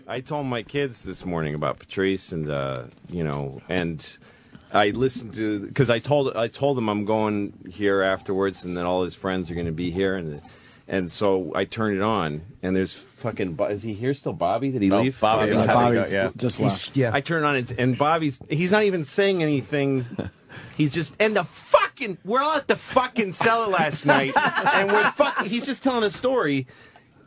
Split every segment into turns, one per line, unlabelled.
I told my kids this morning about Patrice, and and I listened to because I told them I'm going here afterwards, and then all his friends are going to be here, and so I turned it on, and there's fucking is he here still? Bobby? Did he leave?
Bobby
just left.
I turn on and he's not even saying anything. He's just we're all at the fucking cellar last night, and he's just telling a story.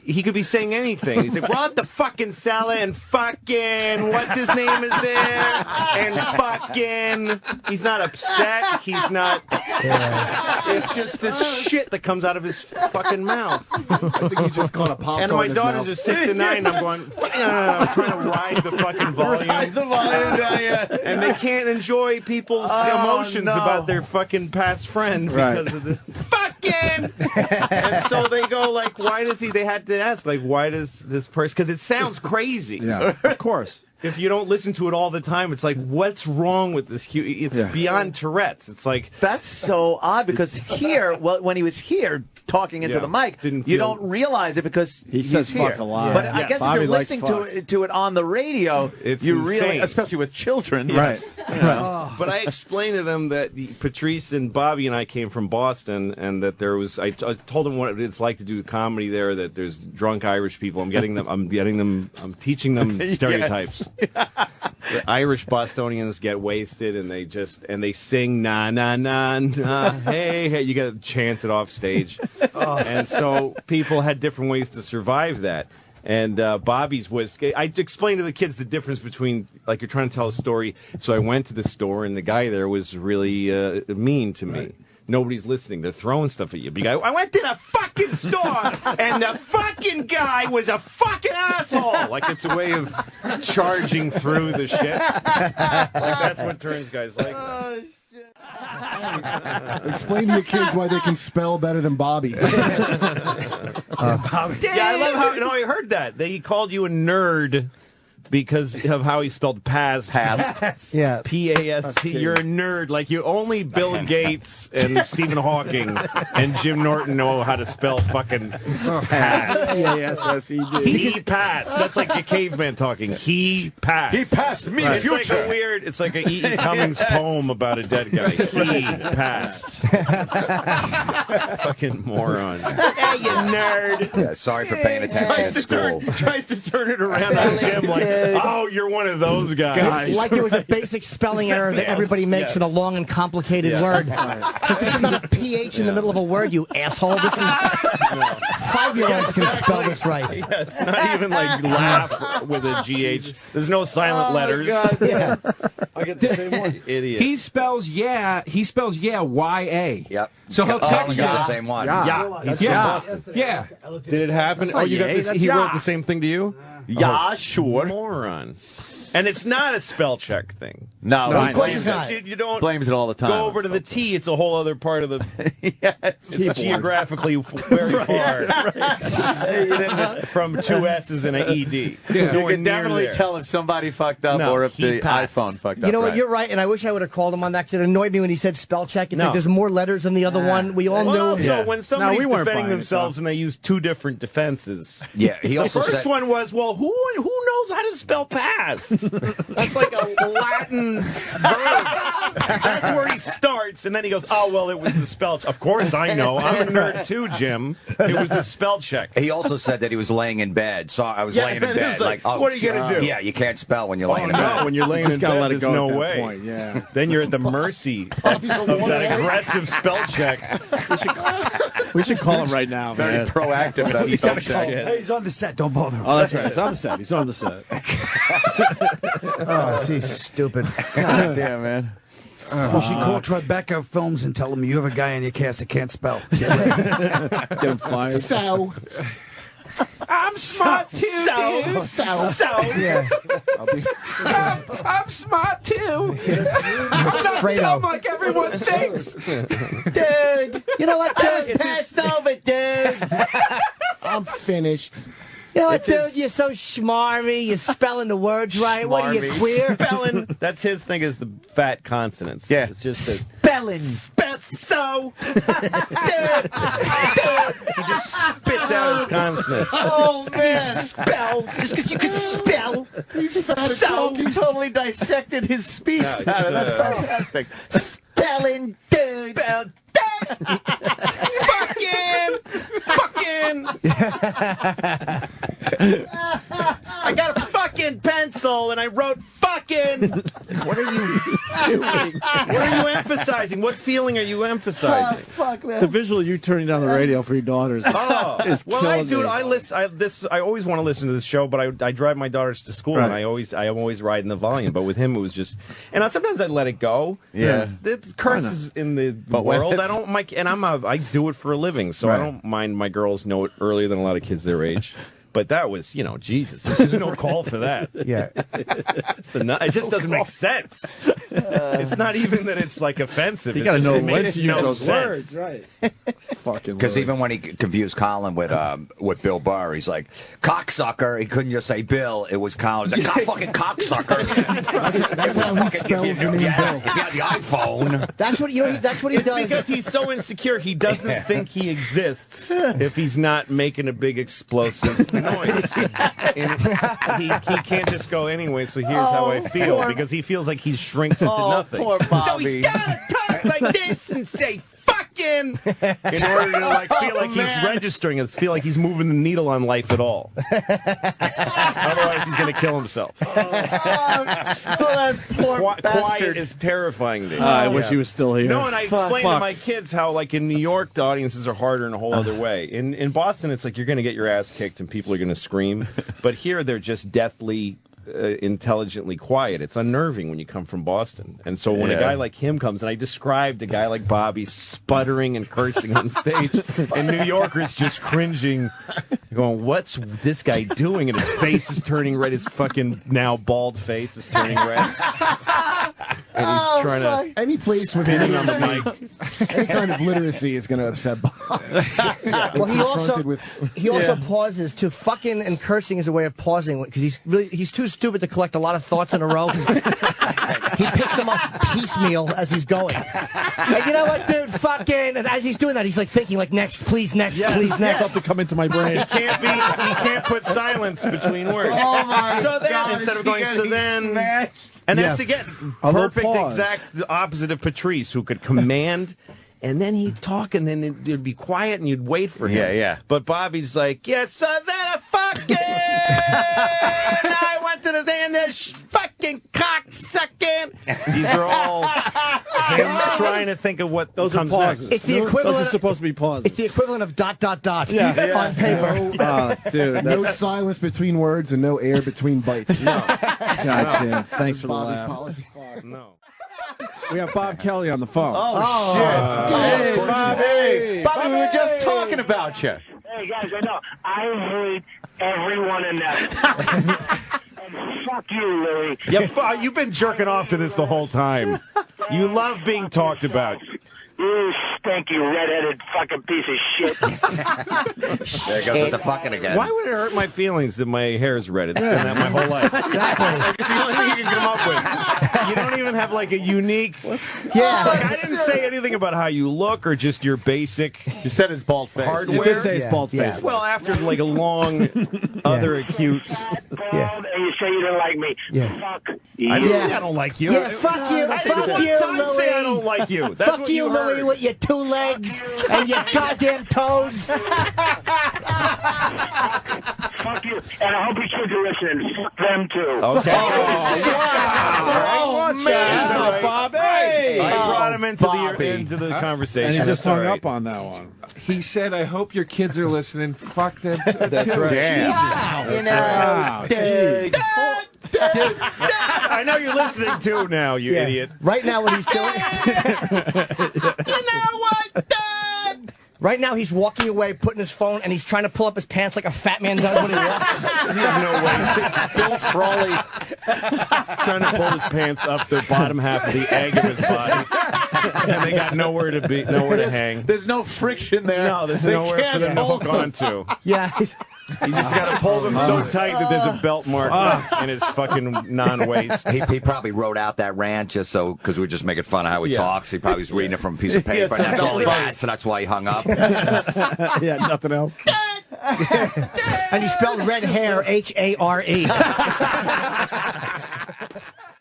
He could be saying anything. He's like, we're at the fucking cellar, and fucking what's his name is there, and fucking he's not upset. He's not. It's just this shit that comes out of his fucking mouth.
I think he just caught a pop.
And my daughters are 6 and 9. And I'm going. I'm trying to ride the fucking volume. And they can't enjoy people's emotions about their fucking past friend because of this fucking. And so they go like, why does he? They had to ask like, why does this person? Because it sounds crazy.
Yeah, of course.
If you don't listen to it all the time, it's like, what's wrong with this? It's beyond Tourette's. It's like
that's so odd because here, when he was here talking into the mic, you don't realize it because
he says
here.
fuck a lot.
But I guess
Bobby
if you're listening to it on the radio, you really, especially with children,
right?
But I explained to them that Patrice and Bobby and I came from Boston, and that there was. I told them what it's like to do comedy there. That there's drunk Irish people. I'm teaching them stereotypes. The Irish Bostonians get wasted, and they sing na na na na. Hey, you got to chant it off stage, and so people had different ways to survive that. And Bobby's was, I explained to the kids the difference between, like, you're trying to tell a story. So I went to the store, and the guy there was really mean to me. Right. Nobody's listening. They're throwing stuff at you. I went to the fucking store, and the fucking guy was a fucking asshole. Like, it's a way of charging through the shit. Like, that's what turns guys like that.
Explain to your kids why they can spell better than Bobby.
Yeah, I love how. I heard that. He called you a nerd because of how he spelled past.
Yeah.
P-A-S-T. You're a nerd. Like, you only Bill Gates and Stephen Hawking and Jim Norton know how to spell fucking past.
P-A-S-S-E-D.
He passed. That's like a caveman talking. He passed.
He passed me,
It's
future.
like it's like a E.E. Cummings poem about a dead guy. He passed. Fucking moron. Hey, you nerd.
Yeah, sorry for paying attention at school.
Tries to turn it around on Jim like, oh, you're one of those guys.
Like it was a basic spelling error that everybody makes with a long and complicated word. So this is not a PH in the middle of a word, you asshole. This is 5-year-olds can spell this right.
Yeah, it's not even like laugh with a GH. There's no silent letters.
God, yeah. I get the same one.
Idiot.
He spells Y-A.
Yep.
So he'll text you.
Got the same one.
Yeah. He's from Boston.
Yeah.
Did it happen? Oh, you got this. He wrote the same thing to you?
Yeah, sure.
Moron. And it's not a spell check thing.
No,
of course it's not.
You don't
blames it all the time.
go over to the T. It's a whole other part of the.
Yes.
It's geographically very far from 2 S's and an ED.
You can definitely tell if somebody fucked up or if the iPhone fucked up.
You know what? You're right, and I wish I would have called him on that because it annoyed me when he said spell check. It's like there's more letters than the other one. We all knew.
So when somebody's defending themselves and they use 2 different defenses.
Yeah, he also
the first
said,
one was, well, who knows how to spell past? That's like a Latin verb. That's where he starts, and then he goes, oh, well, it was the spell check. Of course I know. I'm a nerd too, Jim. It was the spell check.
He also said that he was laying in bed. So I was laying in
then it
bed.
was like, what are you going to do?
Yeah, you can't spell when you're laying in
No,
bed.
when you're laying in bed, there's no way.
Point, yeah.
Then you're at the mercy of that aggressive spell check.
We should call him right now.
Very
man.
proactive about spell check.
Hey, he's on the set. Don't bother him.
Oh, that's right. He's on the set. He's on the set.
Oh, she's stupid.
God damn, man.
You should call Tribeca Films and tell them you have a guy in your cast that can't spell.
Get him fired.
So.
I'm smart too, dude.
Yeah.
I'm smart too. I'm not dumb like everyone thinks.
Dude, you know what? Dude, passed over, dude.
I'm finished.
You know what, dude? You're so schmarmy. You're spelling the words right. What are you, queer?
Spelling. That's his thing, is the fat consonants.
Yeah.
It's just a
Spelling.
so. He just spits out his consonants.
Oh man! Spell just because you could spell. So totally dissected his speech. pattern. That's fantastic. Spelling, dude. Spell,
fucking. I got a fucking pencil and I wrote fucking. What are you doing? What are you emphasizing? What feeling are you emphasizing?
fuck, man.
The visual of you turning down the radio for your daughters. Is
Well,
killing me.
I always want to listen to this show, but I drive my daughters to school, and I'm always riding the volume. But with him, it was just, and sometimes I let it go.
Yeah.
The curses in the world. I don't like, and I do it for a living, so I don't mind my girls know it earlier than a lot of kids their age. But that was, Jesus. There's no call for that.
Yeah.
It just doesn't make sense. It's not even that it's like offensive.
You got to know when
makes
to use
no
those
sense.
words, right? Fucking
Because
Lord.
even when he confused Colin with Bill Burr, he's like, cocksucker. He couldn't just say Bill. It was Colin. He's like, fucking cocksucker.
That's how he spells the name Bill.
If you had the iPhone.
That's what That's what he
It's
does.
because he's so insecure, he doesn't think he exists if he's not making a big explosive noise. And he can't just go anyway, so here's how I feel. Because he feels like he shrinks into nothing.
Poor Bobby.
So he's got to talk like this and say fucking in order to feel like he's registering it, feel like he's moving the needle on life at all. Otherwise, he's going to kill himself.
that poor
Quiet
bastard.
is terrifying to me.
I wish he was still here.
No, and I explained to my kids how, like, in New York, the audiences are harder in a whole other way. In Boston, it's like you're going to get your ass kicked and people are going to scream. But here, they're just deathly, intelligently quiet. It's unnerving when you come from Boston. And so when a guy like him comes, and I described a guy like Bobby sputtering and cursing on stage, and New Yorkers just cringing, going, what's this guy doing? And his face is turning red. His fucking now bald face is turning red. And he's trying to...
Any place with
spin on the mic.
any kind of literacy is going to upset Bob.
Well, he also pauses to fucking, and cursing is a way of pausing because he's too stupid to collect a lot of thoughts in a row. He picks them up piecemeal as he's going. Like, you know what, dude, fucking, and as he's doing that, he's like thinking like, next, please, next, please, next.
Something come into my brain.
He can't put silence between words.
Oh my
so then,
God,
instead of going,
is he
so
getting
then,
smashed?
and that's again
A little
perfect,
pause.
exact opposite of Patrice, who could command. And then he'd talk, and then it'd be quiet, and you'd wait for him.
Yeah.
But Bobby's like, yeah, so then I fucking, I went to the thing, and there's fucking cocksucking. These are all him trying to think of what
Those are
comes
pauses.
next.
It's the equivalent.
Those are supposed to be pauses.
It's the equivalent of ... on paper.
Dude,
No silence between words and no air between bites.
God damn. Thanks for the
Bobby's
laugh.
policy.
No.
We have Bob Kelly on the phone.
Oh, shit. Hey, Bobby. Bobby, we were just talking about you.
Hey, guys, I know. I hate everyone in that. And fuck you, Louie.
Yeah, you've been jerking off to this the whole time. You love being talked about.
You stinky redheaded fucking piece of shit.
There goes with the fucking again.
Why would it hurt my feelings that my hair's red? It's been that my whole life. It's the only thing you can come up with. You don't even have like a unique.
Yeah.
Like, I didn't say anything about how you look or just your basic.
You said his bald face.
Hardware.
You did say his bald
Yeah.
face.
Well, after like a long, other acute.
Bald, and you say you didn't like me.
Yeah.
Fuck
I didn't
you.
say I don't like you.
Yeah, fuck you,
I didn't
fuck
one
you,
time say I
Louie.
don't like you. That's
Fuck
what
you,
heard.
Louie, with your 2 legs and your goddamn toes.
Fuck you. And I hope your kids are listening. Fuck them too.
Okay.
man.
Bobby. I brought him into the conversation.
And he just hung
That's all right.
up on that one.
He said, I hope your kids are listening. Fuck them.
That's right.
You know,
Wow,
dude.
I know you're listening too now, you idiot.
Right now, what he's doing.
You know what, Dad?
Right now, he's walking away, putting his phone, and he's trying to pull up his pants like a fat man does when he walks.
You have no way. Bill Frawley is trying to pull his pants up the bottom half of the egg of his body. and they got nowhere to hang.
There's no friction there.
No, there's
They
nowhere for
can't
them to
hold
hook onto.
Yeah.
You just got to pull them so tight that there's a belt mark in his fucking non-waist.
He probably wrote out that rant just so, because we're just making fun of how he
Yeah.
talks. He probably was reading it from a piece of paper.
Yes,
and that's all he
right.
had, so that's why he hung up.
Yeah, nothing else.
And he spelled red hair H-A-R-E.